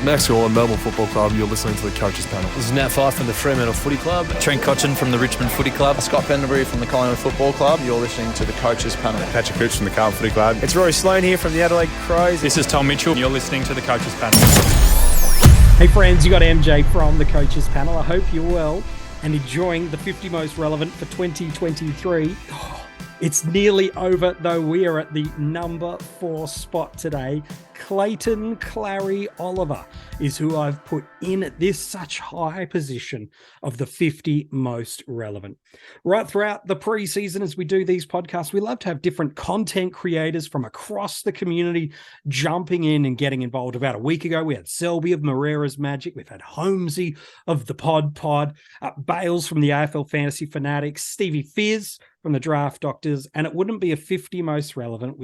Max Gorlin, Melbourne Football Club. You're listening to the Coaches Panel. This is Nat Fyfe from the Fremantle Footy Club. Trent Cotchin from the Richmond Footy Club. Scott Pendlebury from the Collingwood Football Club. You're listening to the Coaches Panel. Patrick Cooch from the Carlton Footy Club. It's Rory Sloane here from the Adelaide Crows. This is Tom Mitchell. You're listening to the Coaches Panel. Hey friends, you got MJ from the Coaches Panel. I hope you're well and enjoying the 50 most relevant for 2023. It's nearly over, though. We are at the number 4 spot today. Clayton Clarry Oliver is who I've put in this such high position of the 50 most relevant. Right throughout the preseason, as we do these podcasts, we love to have different content creators from across the community jumping in and getting involved. About a week ago, we had Selby of Moreira's Magic. We've had Holmesy of the Pod, Bales from the AFL Fantasy Fanatics, Stevie Fizz from the Draft Doctors, and it wouldn't be a 50 most relevant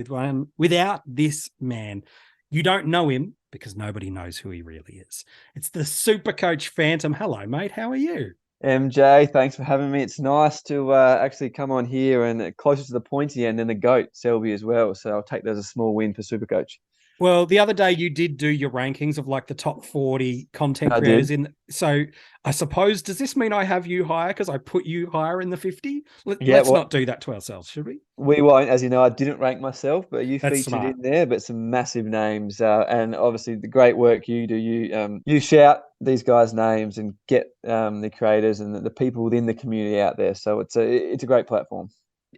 without this man. You don't know him because nobody knows who he really is. It's the SuperCoach Phantom. Hello, mate. How are you? MJ, thanks for having me. It's nice to actually come on here and closer to the pointy end than the GOAT, Selby, as well. So I'll take that as a small win for SuperCoach. Well, the other day you did do your rankings of like the top 40 content creators so I suppose, does this mean I have you higher because I put you higher in the 50? Let's not do that to ourselves, should we? We won't. As you know, I didn't rank myself, but you That's featured smart in there, but some massive names. And obviously the great work you do. You shout these guys' names and get the creators and the people within the community out there. So it's a great platform.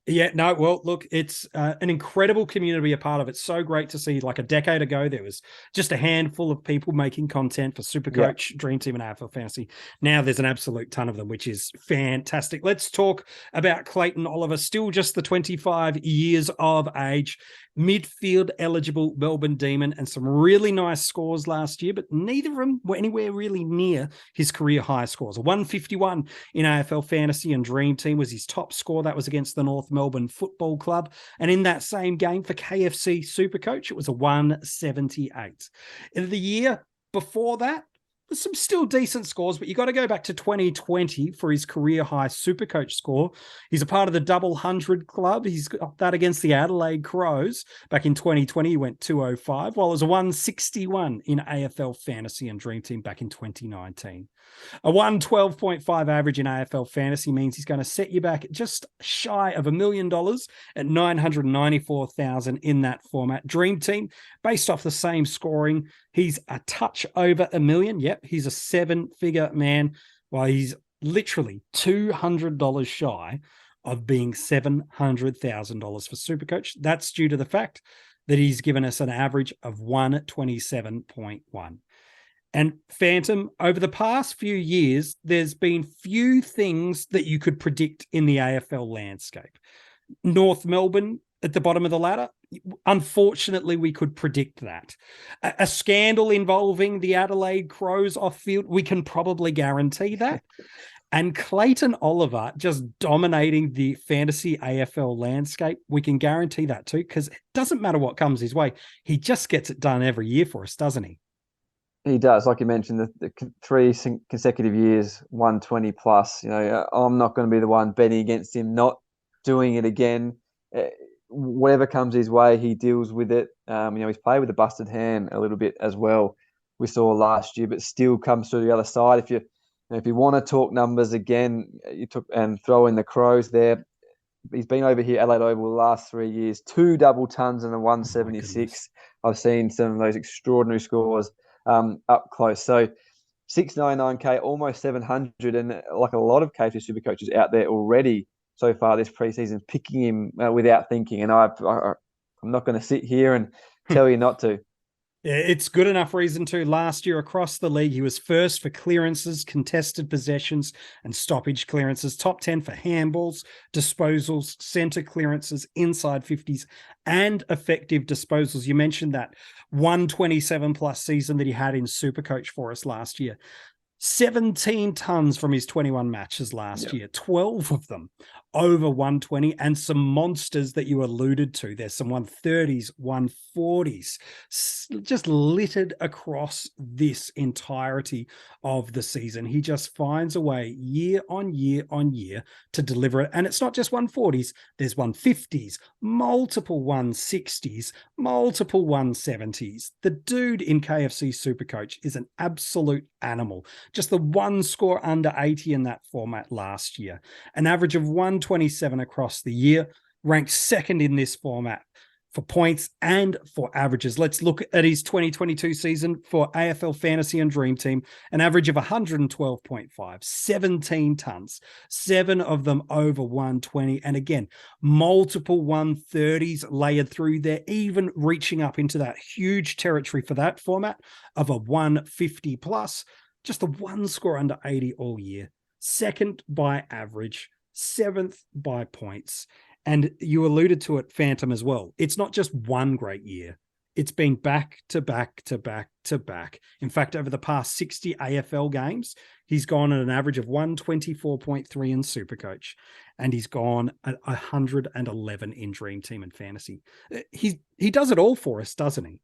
Yeah, no, well, look, it's an incredible community to be a part of. It's so great to see. Like a decade ago, there was just a handful of people making content for SuperCoach, DreamTeam, and AFL Fantasy. Now there's an absolute ton of them, which is fantastic. Let's talk about Clayton Oliver, still just the 25 years of age, midfield eligible Melbourne Demon, and some really nice scores last year, but neither of them were anywhere really near his career high scores. A 151 in AFL Fantasy and Dream Team was his top score. That was against the North Melbourne Football Club. And in that same game for KFC SuperCoach, it was a 178. In the year before that, some still decent scores, but you got to go back to 2020 for his career high SuperCoach score. He's a part of the double 100 club. He's got that against the Adelaide Crows. Back in 2020, he went 205, while it was a 161 in AFL Fantasy and Dream Team back in 2019. A 112.5 average in AFL Fantasy means he's going to set you back just shy of $1 million at 994,000 in that format. Dream Team, based off the same scoring, he's a touch over $1 million. Yep, he's a 7-figure man, while he's literally $200 shy of being $700,000 for SuperCoach. That's due to the fact that he's given us an average of 127.1. And Phantom, over the past few years, there's been few things that you could predict in the AFL landscape. North Melbourne at the bottom of the ladder, unfortunately, we could predict that. A scandal involving the Adelaide Crows off field, we can probably guarantee that. And Clayton Oliver just dominating the fantasy AFL landscape, we can guarantee that too, because it doesn't matter what comes his way. He just gets it done every year for us, doesn't he? He does. Like you mentioned, the 3 consecutive years, 120 plus. I'm not going to be the one betting against him, not doing it again. Whatever comes his way, he deals with it. He's played with a busted hand a little bit as well. We saw last year, but still comes through the other side. If you want to talk numbers again, you took and throw in the Crows there. He's been over here Adelaide Oval the last 3 years, 2 double tons and a 176. I've seen some of those extraordinary scores up close. So 699K, almost 700, and like a lot of KFC SuperCoaches out there already so far this preseason, picking him without thinking. And I'm not going to sit here and tell you not to. It's good enough reason to. Last year across the league, he was first for clearances, contested possessions, and stoppage clearances. Top 10 for handballs, disposals, centre clearances, inside 50s, and effective disposals. You mentioned that 127 plus season that he had in SuperCoach for us last year. 17 tons from his 21 matches last year, 12 of them over 120 and some monsters that you alluded to. There's some 130s, 140s, just littered across this entirety of the season. He just finds a way year on year on year to deliver it. And it's not just 140s, there's 150s, multiple 160s, multiple 170s. The dude in KFC SuperCoach is an absolute animal. Just the one score under 80 in that format last year. An average of 127 across the year, ranked second in this format for points and for averages. Let's look at his 2022 season for AFL Fantasy and Dream Team. An average of 112.5, 17 tons, 7 of them over 120. And again, multiple 130s layered through there, even reaching up into that huge territory for that format of a 150 plus. Just the one score under 80 all year. Second by average, 7th by points. And you alluded to it, Phantom, as well. It's not just one great year. It's been back to back to back to back. In fact, over the past 60 AFL games, he's gone at an average of 124.3 in SuperCoach, and he's gone at 111 in Dream Team and Fantasy. He does it all for us, doesn't he?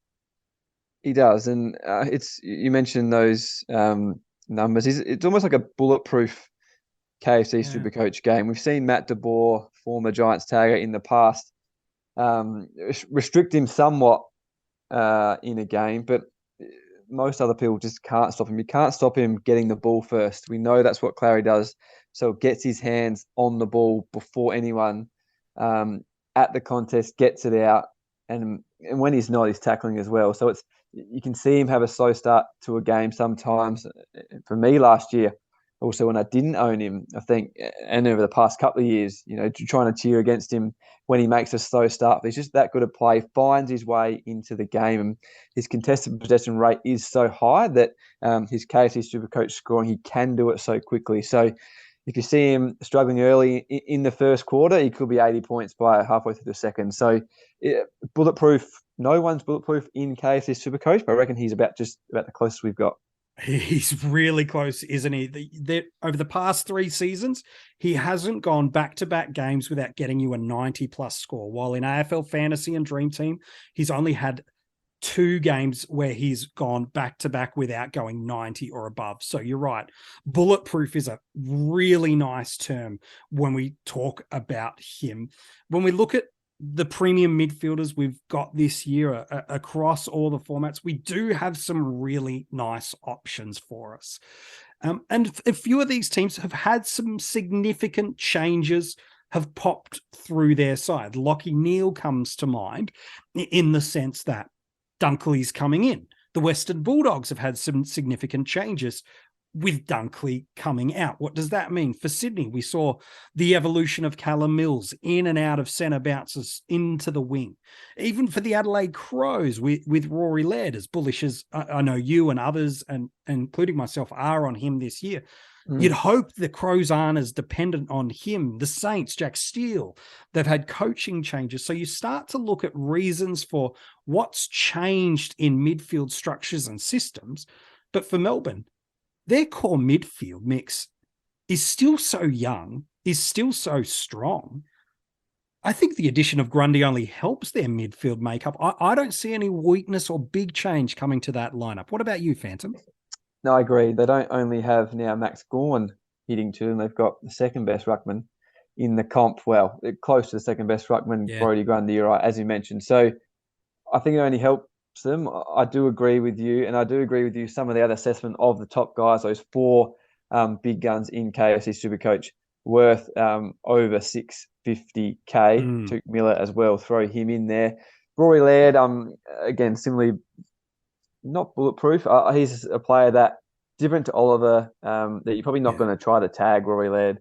He does, and you mentioned those numbers. It's almost like a bulletproof KFC SuperCoach game. We've seen Matt DeBoer, former Giants tagger, in the past restrict him somewhat in a game, but most other people just can't stop him. You can't stop him getting the ball first. We know that's what Clarry does. So gets his hands on the ball before anyone at the contest, gets it out, and when he's not, he's tackling as well. So you can see him have a slow start to a game sometimes. For me last year, also when I didn't own him, I think, and over the past couple of years, trying to cheer against him when he makes a slow start. But he's just that good at play, finds his way into the game, and his contested possession rate is so high that his KFC SuperCoach scoring, he can do it so quickly. So if you see him struggling early in the first quarter, he could be 80 points by halfway through the second. So bulletproof. No one's bulletproof in KFC SuperCoach, but I reckon he's about the closest we've got. He's really close, isn't he? Over the past 3 seasons, he hasn't gone back-to-back games without getting you a 90-plus score, while in AFL Fantasy and Dream Team, he's only had 2 games where he's gone back-to-back without going 90 or above. So you're right. Bulletproof is a really nice term when we talk about him. When we look at the premium midfielders we've got this year across all the formats, we do have some really nice options for us. And a few of these teams have had some significant changes have popped through their side. Lachie Neale comes to mind in the sense that Dunkley's coming in. The Western Bulldogs have had some significant changes with Dunkley coming out. What does that mean? For Sydney, we saw the evolution of Callum Mills in and out of centre bounces into the wing. Even for the Adelaide Crows with Rory Laird, as bullish as I know you and others, and including myself, are on him this year. You'd hope the Crows aren't as dependent on him. The Saints, Jack Steele, they've had coaching changes. So you start to look at reasons for what's changed in midfield structures and systems. But for Melbourne, their core midfield mix is still so young, is still so strong. I think the addition of Grundy only helps their midfield makeup. I don't see any weakness or big change coming to that lineup. What about you, Phantom? No, I agree. They don't only have now Max Gawn hitting to them, they've got the second best ruckman in the comp. Well, close to the second best ruckman, Brodie Grundy, you're right, as you mentioned. So I think it only helps them. I do agree with you, and I do agree with you some of the other assessment of the top guys, those 4 big guns in KFC SuperCoach, worth over 650k. Tuke Miller as well, throw him in there. Rory Laird, again, similarly, not bulletproof. He's a player that, different to Oliver, that you're probably not going to try to tag Rory Laird,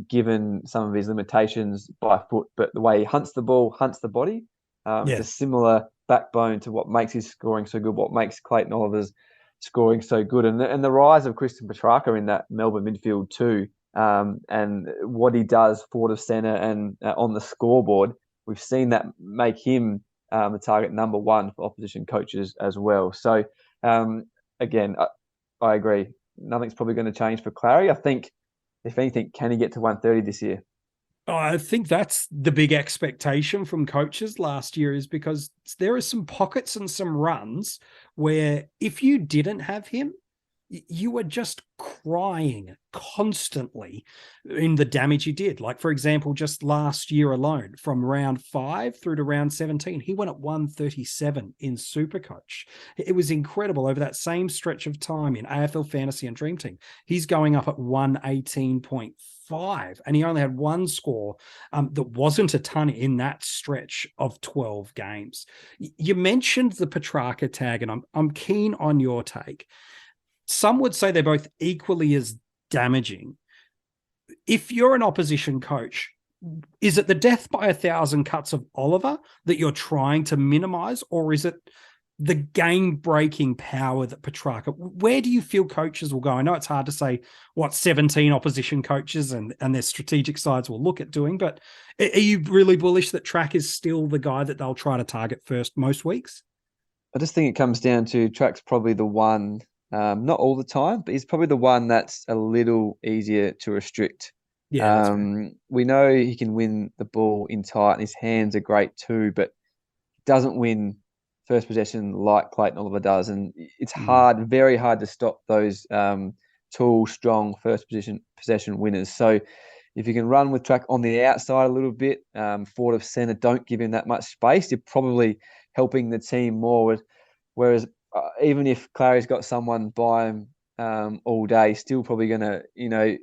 given some of his limitations by foot, but the way he hunts the ball, hunts the body, it's a similar backbone to what makes his scoring so good, what makes Clayton Oliver's scoring so good, and the rise of Christian Petrarca in that Melbourne midfield too, and what he does forward of centre and on the scoreboard, we've seen that make him the target number 1 for opposition coaches as well. So again, I agree. Nothing's probably going to change for Clarry. I think, if anything, can he get to 130 this year? I think that's the big expectation from coaches last year, is because there are some pockets and some runs where if you didn't have him, you were just crying constantly in the damage he did. Like, for example, just last year alone, from round 5 through to round 17, he went at 137 in SuperCoach. It was incredible. Over that same stretch of time in AFL Fantasy and Dream Team, he's going up at 118.5, and he only had one score that wasn't a ton in that stretch of 12 games. You mentioned the Petrarca tag, and I'm keen on your take. Some would say they're both equally as damaging. If you're an opposition coach, is it the death by 1,000 cuts of Oliver that you're trying to minimize, or is it the game-breaking power that Petrarca? Where do you feel coaches will go? I know it's hard to say what 17 opposition coaches and their strategic sides will look at doing, but are you really bullish that Track is still the guy that they'll try to target first most weeks? I just think it comes down to Track's probably the one. Not all the time, but he's probably the one that's a little easier to restrict. Yeah, we know he can win the ball in tight, and his hands are great too, but doesn't win first possession like Clayton Oliver does. And it's hard, very hard to stop those tall, strong first possession winners. So if you can run with Track on the outside a little bit, forward of centre, don't give him that much space, you're probably helping the team more. Whereas even if Clarry's got someone by him all day, he's still probably going to,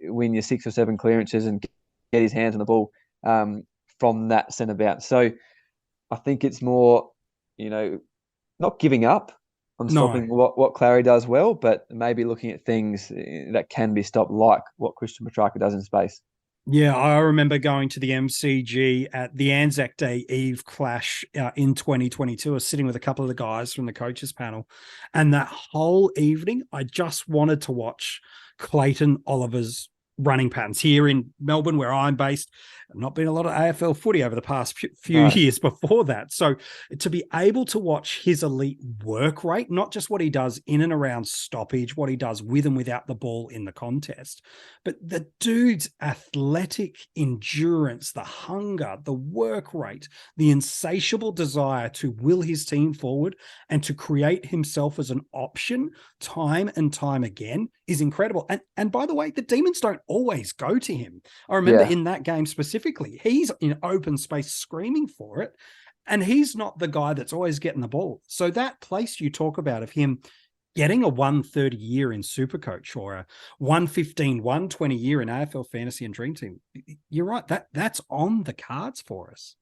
win your 6 or 7 clearances and get his hands on the ball from that centre bounce. So I think it's more, not giving up on stopping what Clarry does well, but maybe looking at things that can be stopped, like what Christian Petrarca does in space. Yeah, I remember going to the MCG at the Anzac Day Eve clash in 2022. I was sitting with a couple of the guys from the coaches panel, and that whole evening, I just wanted to watch Clayton Oliver's running patterns. Here in Melbourne, where I'm based, not been a lot of AFL footy over the past few years before that. So to be able to watch his elite work rate, not just what he does in and around stoppage, what he does with and without the ball in the contest, but the dude's athletic endurance, the hunger, the work rate, the insatiable desire to will his team forward and to create himself as an option time and time again is incredible. And by the way, the Demons don't always go to him. I remember in that game specifically, he's in open space screaming for it, and he's not the guy that's always getting the ball. So that place you talk about of him getting a 130 year in SuperCoach or a 115, 120 year in AFL Fantasy and Dream Team, you're right, that's on the cards for us.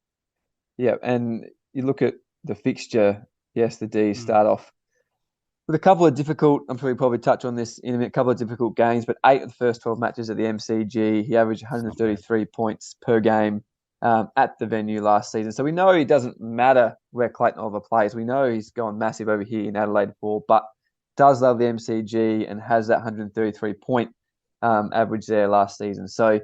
Yeah, and you look at the fixture, yes, the D's start off with a couple of difficult, I'm sure we'll probably touch on this in a minute, a couple of difficult games, but 8 of the first 12 matches at the MCG, he averaged 133 points per game at the venue last season. So we know it doesn't matter where Clayton Oliver plays. We know he's gone massive over here in Adelaide for, but does love the MCG and has that 133 point average there last season. So,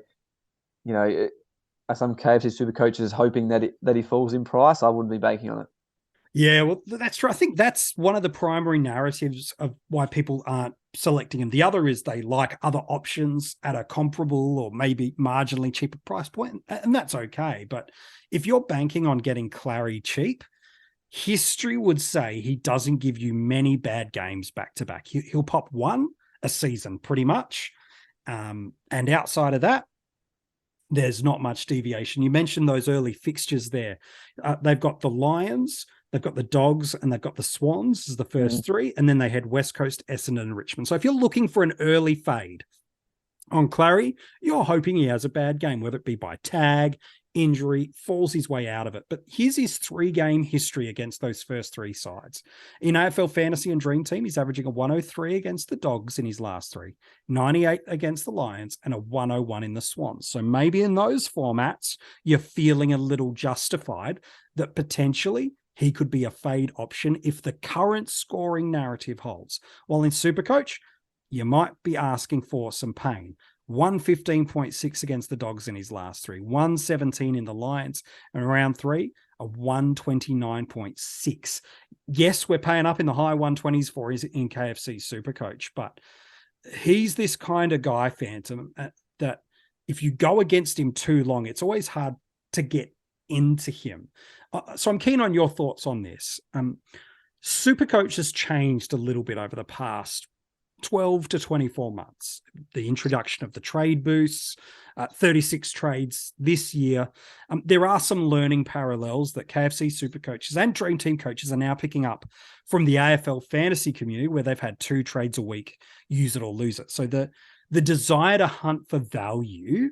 some KFC SuperCoaches hoping that he falls in price. I wouldn't be banking on it. Yeah, well, that's true. I think that's one of the primary narratives of why people aren't selecting him. The other is they like other options at a comparable or maybe marginally cheaper price point, and that's okay. But if you're banking on getting Clarry cheap, history would say he doesn't give you many bad games back to back. He'll pop one a season pretty much. And outside of that, there's not much deviation. You mentioned those early fixtures there. They've got the Lions, they've got the Dogs, and they've got the Swans as the first 3, and then they head West Coast, Essendon, and Richmond. So if you're looking for an early fade on Clarry, you're hoping he has a bad game, whether it be by tag, injury, falls his way out of it. But here's his 3-game history against those first 3 sides. In AFL Fantasy and Dream Team, he's averaging a 103 against the Dogs in his last 3, 98 against the Lions, and a 101 in the Swans. So maybe in those formats, you're feeling a little justified that potentially he could be a fade option if the current scoring narrative holds. While in SuperCoach, you might be asking for some pain. 115.6 against the Dogs in his last 3, 117 in the Lions, and round 3, a 129.6. Yes, we're paying up in the high 120s for his in KFC SuperCoach, but he's this kind of guy, Phantom, that if you go against him too long, it's always hard to get into him. So I'm keen on your thoughts on this. SuperCoach has changed a little bit over the past 12 to 24 months. The introduction of the trade boosts, 36 trades this year. There are some learning parallels that KFC SuperCoaches and Dream Team coaches are now picking up from the AFL fantasy community, where they've had 2 trades a week, use it or lose it. So the desire to hunt for value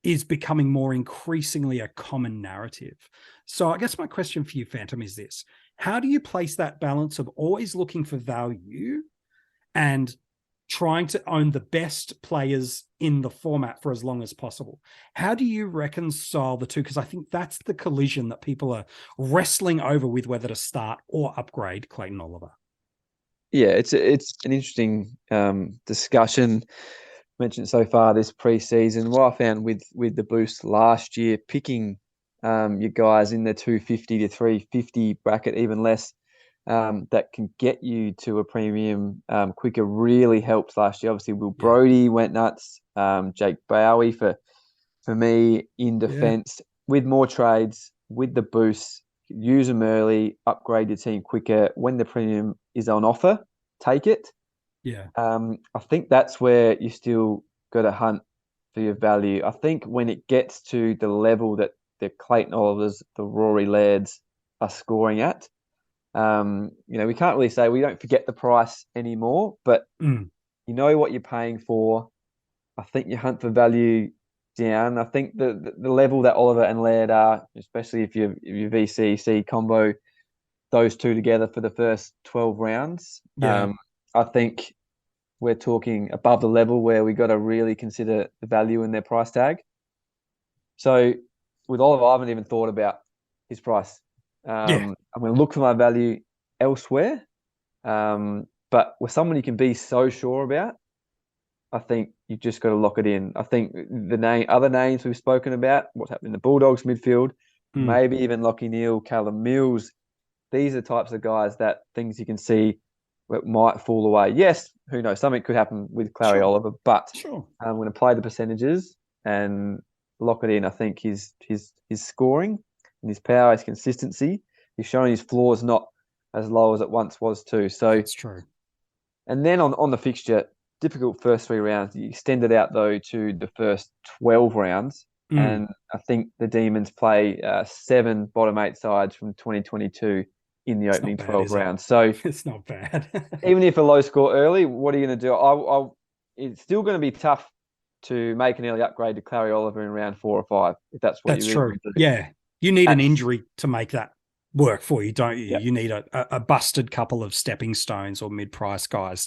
is becoming more increasingly a common narrative. So I guess my question for you, Phantom, is this. How do you place that balance of always looking for value and trying to own the best players in the format for as long as possible? How do you reconcile the two? Because I think that's the collision that people are wrestling over with whether to start or upgrade Clayton Oliver. Yeah, it's an interesting discussion mentioned so far this preseason. What I found with the boost last year, picking your guys in the 250 to 350 bracket, even less, that can get you to a premium quicker, really helped last year. Obviously, Will Brodie went nuts. Jake Bowie for me in defence. With more trades, with the boosts, use them early, upgrade your team quicker. When the premium is on offer, take it. Yeah. I think that's where you still got to hunt for your value. I think when it gets to the level that the Clayton Olivers, the Rory Lairds are scoring at, we can't really say we don't forget the price anymore, but you know what you're paying for. I think you hunt for value down. I think the level that Oliver and Laird are, especially if you VCC combo those two together for the first 12 rounds, I think we're talking above the level where we got to really consider the value in their price tag. So with Oliver, I haven't even thought about his price. I'm going to look for my value elsewhere. But with someone you can be so sure about, I think you just got to lock it in. I think other names we've spoken about, what's happening in the Bulldogs midfield, maybe even Lachie Neale, Callum Mills, these are types of guys that things you can see might fall away. Yes, who knows? Something could happen with Clarry Oliver, but I'm going to play the percentages and lock it in. I think his scoring and his power, his consistency, he's showing his floor's not as low as it once was too. So that's true. And then on the fixture, difficult first 3 rounds. You extend it out though to the first 12 rounds. And I think the Demons play 7 bottom 8 sides from 2022 in the opening 12 rounds. So it's not bad. Even if a low score early, what are you going to do? It's still going to be tough to make an early upgrade to Clarry Oliver in round 4 or 5, if that's what you really do. Yeah. You need an injury to make that work for you, don't you? Yep. You need a busted couple of stepping stones or mid-price guys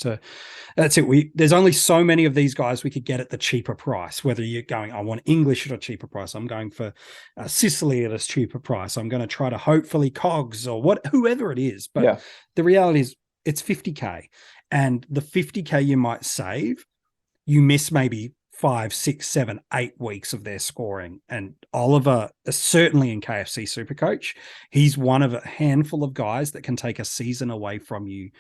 that's it. There's only so many of these guys we could get at the cheaper price, whether you're going, I want English at a cheaper price. I'm going for Sicily at a cheaper price. I'm going to try to hopefully Cogs or whoever it is. But the reality is it's 50K, and the 50K you might save, you miss maybe 5, 6, 7, 8 weeks of their scoring. And Oliver, certainly in KFC SuperCoach, he's one of a handful of guys that can take a season away from you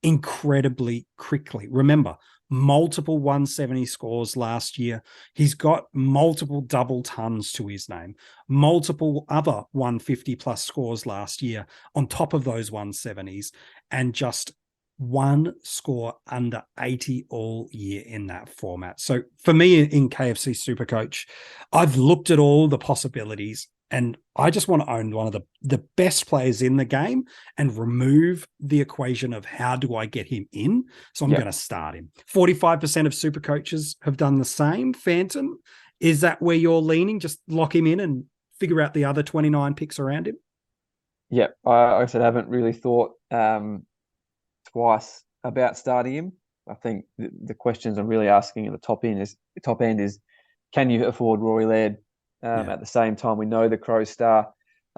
incredibly quickly. Remember, multiple 170 scores last year. He's got multiple double tons to his name, multiple other 150 plus scores last year on top of those 170s, and just 1 score under 80 all year in that format. So for me in KFC SuperCoach, I've looked at all the possibilities, and I just want to own one of the best players in the game and remove the equation of how do I get him in. So I'm going to start him. 45% of SuperCoaches have done the same. Phantom, is that where you're leaning? Just lock him in and figure out the other 29 picks around him? Yeah, I said I haven't really thought twice about starting him. I think the questions I'm really asking at the top end is can you afford Rory Laird? At the same time, we know the Crow Star,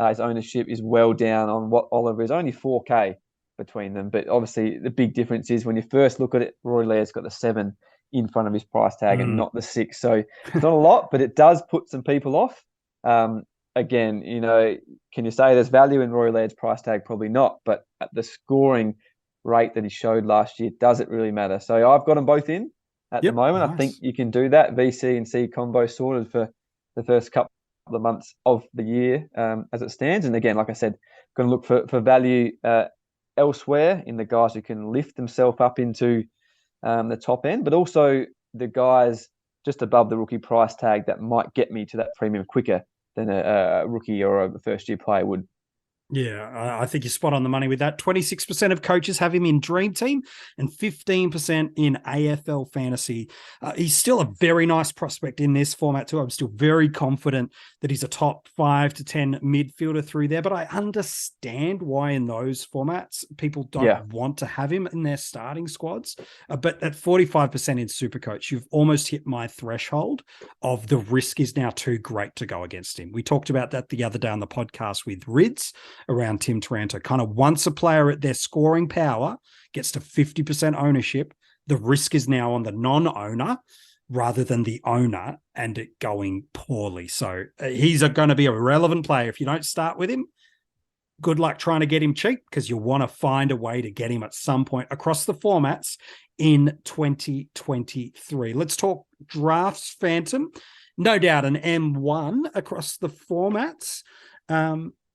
his ownership is well down on what Oliver is, only 4K between them. But obviously the big difference is when you first look at it, Rory Laird's got the 7 in front of his price tag and not the 6. So it's not a lot, but it does put some people off. Again, can you say there's value in Rory Laird's price tag? Probably not. But at the scoring rate that he showed last year, does it really matter? So I've got them both in. at the moment. Nice. I think you can do that. VC and C combo sorted for the first couple of months of the year as it stands. And again, like I said, going to look for value elsewhere in the guys who can lift themselves up into the top end, but also the guys just above the rookie price tag that might get me to that premium quicker than a rookie or a first-year player would. Yeah, I think you're spot on the money with that. 26% of coaches have him in Dream Team and 15% in AFL Fantasy. He's still a very nice prospect in this format too. I'm still very confident that he's a top 5 to 10 midfielder through there, but I understand why in those formats people don't want to have him in their starting squads. But at 45% in SuperCoach, you've almost hit my threshold of the risk is now too great to go against him. We talked about that the other day on the podcast with Rids around Tim Taranto. Kind of once a player at their scoring power gets to 50% ownership, the risk is now on the non-owner rather than the owner and it going poorly. So he's going to be a relevant player. If you don't start with him, good luck trying to get him cheap because you'll want to find a way to get him at some point across the formats in 2023. Let's talk drafts, Phantom. No doubt an M1 across the formats.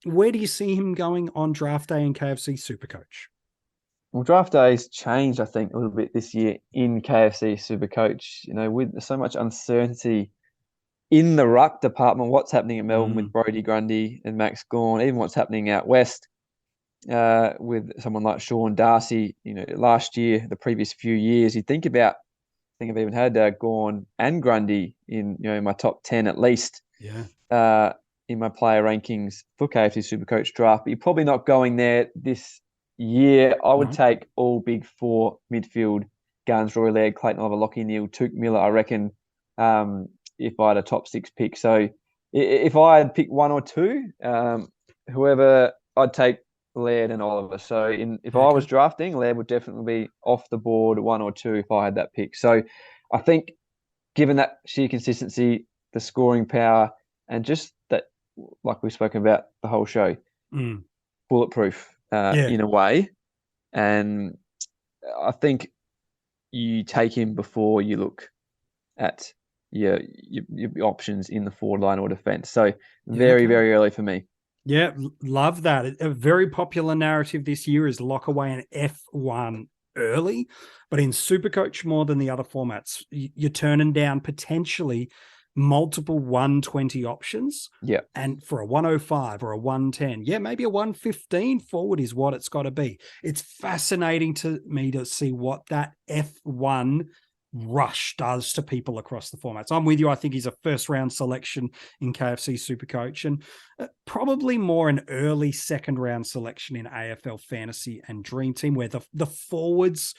Where do you see him going on draft day in KFC SuperCoach? Well, draft day's changed, I think, a little bit this year in KFC SuperCoach. You know, with so much uncertainty in the ruck department, what's happening at Melbourne with Brodie Grundy and Max Gawn, even what's happening out west with someone like Sean Darcy. You know, last year, the previous few years, I think I've even had Gawn and Grundy in my top 10 at least. Yeah. In my player rankings for KFC SuperCoach draft, but you're probably not going there this year. I would take all big four midfield guns: Roy Laird, Clayton Oliver, Lachie Neale, Tuke Miller. I reckon if I had a top 6 pick. So if I had picked one or two, whoever, I'd take Laird and Oliver. So if I was drafting, Laird would definitely be off the board 1 or 2 if I had that pick. So I think given that sheer consistency, the scoring power, and just that, like we've spoken about the whole show, bulletproof in a way. And I think you take him before you look at your options in the forward line or defense. So very early for me. Yeah, love that. A very popular narrative this year is lock away an F1 early, but in SuperCoach more than the other formats, you're turning down potentially multiple 120 options. Yeah. And for a 105 or a 110, maybe a 115 forward is what it's got to be. It's fascinating to me to see what that F1 rush does to people across the formats. I'm with you. I think he's a first round selection in KFC SuperCoach and probably more an early second round selection in AFL Fantasy and Dream Team, where the forwards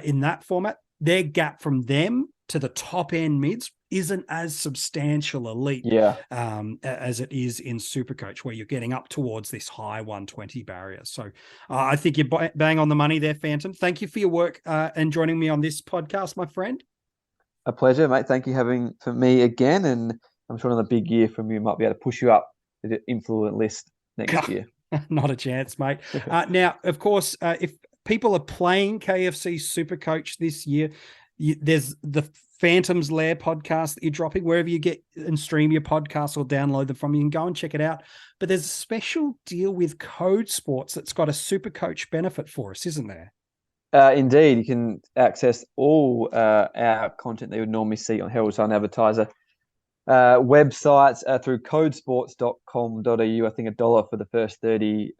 in that format, their gap from them to the top end mids isn't as substantial a leap as it is in SuperCoach, where you're getting up towards this high 120 barrier. So I think you're bang on the money there, Phantom. Thank you for your work and joining me on this podcast, my friend. A pleasure, mate. Thank you for me again. And I'm sure another big year from you might be able to push you up to the influent list next year. Not a chance, mate. Now, of course, if people are playing KFC SuperCoach this year, there's the Phantom's Lair podcast that you're dropping wherever you get and stream your podcasts or download them from. You can go and check it out. But there's a special deal with Code Sports that's got a SuperCoach benefit for us, isn't there? Indeed. You can access all our content that you would normally see on Herald Sun Advertiser websites through codesports.com.au. I think $1 for the first 30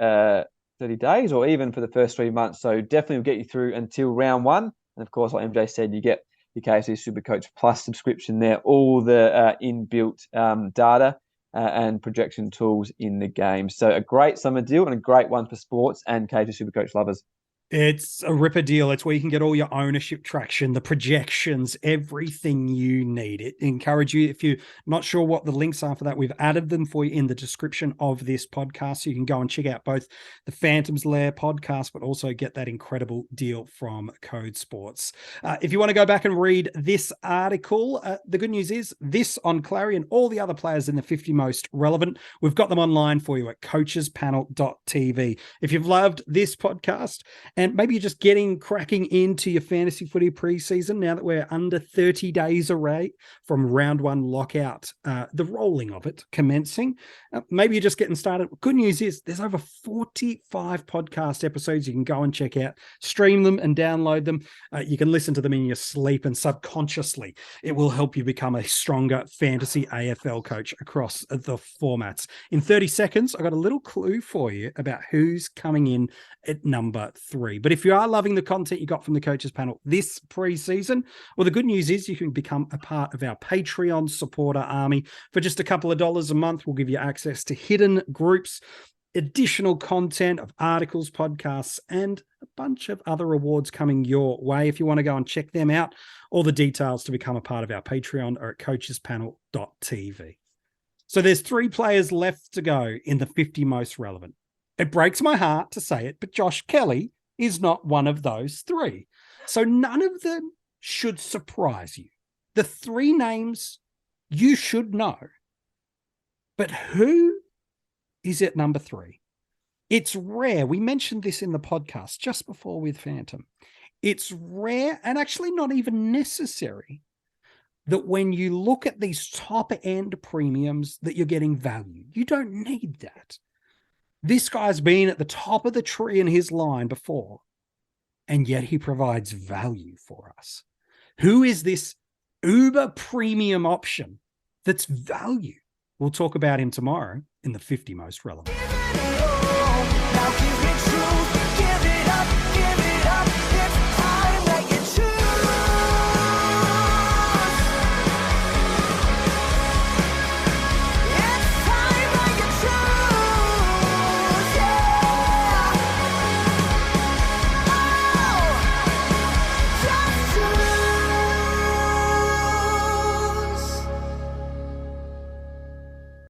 days or even for the first 3 months. So definitely will get you through until round 1. And of course, like MJ said, you get your KFC SuperCoach Plus subscription there, all the inbuilt data and projection tools in the game. So a great summer deal and a great one for sports and KFC SuperCoach lovers. It's a ripper deal. It's where you can get all your ownership traction, the projections, everything you need. It encourage you. If you're not sure what the links are for that, we've added them for you in the description of this podcast. So you can go and check out both the Phantom's Lair podcast, but also get that incredible deal from Code Sports. If you want to go back and read this article, the good news is this on Clarry and all the other players in the 50 most relevant, we've got them online for you at coachespanel.tv. If you've loved this podcast And maybe you're just cracking into your fantasy footy preseason now that we're under 30 days away from round one lockout, the rolling of it commencing. Maybe you're just getting started. Good news is there's over 45 podcast episodes you can go and check out, stream them and download them. You can listen to them in your sleep, and subconsciously it will help you become a stronger fantasy AFL coach across the formats. In 30 seconds, I got a little clue for you about who's coming in at number 3. But if you are loving the content you got from the coaches panel this preseason, well, the good news is you can become a part of our Patreon supporter army. For just a couple of dollars a month, we'll give you access to hidden groups, additional content of articles, podcasts, and a bunch of other rewards coming your way. If you want to go and check them out, all the details to become a part of our Patreon are at coachespanel.tv. So there's 3 players left to go in the 50 most relevant. It breaks my heart to say it, but Josh Kelly is not one of those 3. So none of them should surprise you. The 3 names you should know. But who is at number 3? It's rare. We mentioned this in the podcast just before with Phantom. It's rare and actually not even necessary that when you look at these top end premiums that you're getting value. You don't need that. This guy's been at the top of the tree in his line before, and yet he provides value for us. Who is this uber premium option that's value? We'll talk about him tomorrow in the 50 most relevant.